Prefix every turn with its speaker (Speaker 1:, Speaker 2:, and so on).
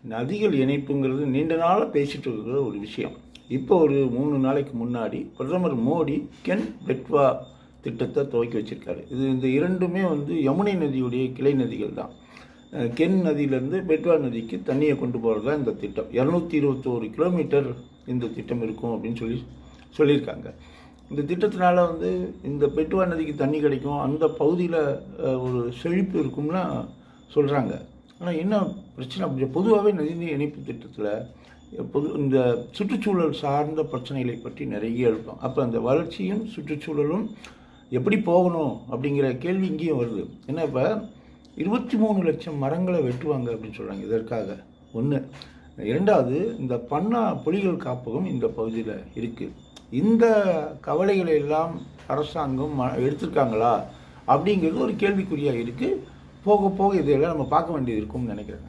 Speaker 1: நதிகள் இணைப்புங்கிறது நீண்ட நாளாக பேசிகிட்டு இருக்கிற ஒரு விஷயம். இப்போ ஒரு 3 நாளைக்கு முன்னாடி பிரதமர் மோடி கென் பெட்வா திட்டத்தை துவக்கி வச்சுருக்காரு. இந்த இரண்டுமே யமுனை நதியுடைய கிளை நதிகள் தான். கென் நதியிலேருந்து பெட்வா நதிக்கு தண்ணியை கொண்டு போகிறது தான் இந்த திட்டம். 221 கிலோமீட்டர் இந்த திட்டம் இருக்கும் அப்படின்னு சொல்லியிருக்காங்க. இந்த திட்டத்தினால இந்த பெட்வா நதிக்கு தண்ணி கிடைக்கும், அந்த பகுதியில் ஒரு செழிப்பு இருக்கும்னா சொல்கிறாங்க. ஆனால் என்ன பிரச்சனை, பொதுவாகவே நதிநீர் இணைப்பு திட்டத்தில் இந்த சுற்றுச்சூழல் சார்ந்த பிரச்சனைகளை பற்றி நிறைய எழுப்போம். அப்போ அந்த வளர்ச்சியும் சுற்றுச்சூழலும் எப்படி போகணும் அப்படிங்கிற கேள்வி இங்கேயும் வருது. ஏன்னா இப்போ 23 லட்சம் மரங்களை வெட்டுவாங்க அப்படின்னு சொல்கிறாங்க இதற்காக. ஒன்று. இரண்டாவது, இந்த பன்னா புலிகள் காப்பகம் இந்த பகுதியில் இருக்குது. இந்த கவலைகளை எல்லாம் அரசாங்கம் எடுத்திருக்காங்களா அப்படிங்கிறது ஒரு கேள்விக்குறியாக இருக்குது. போக போக இதையெல்லாம் நம்ம பார்க்க வேண்டியது இருக்கும்னு நினைக்கிறேன்.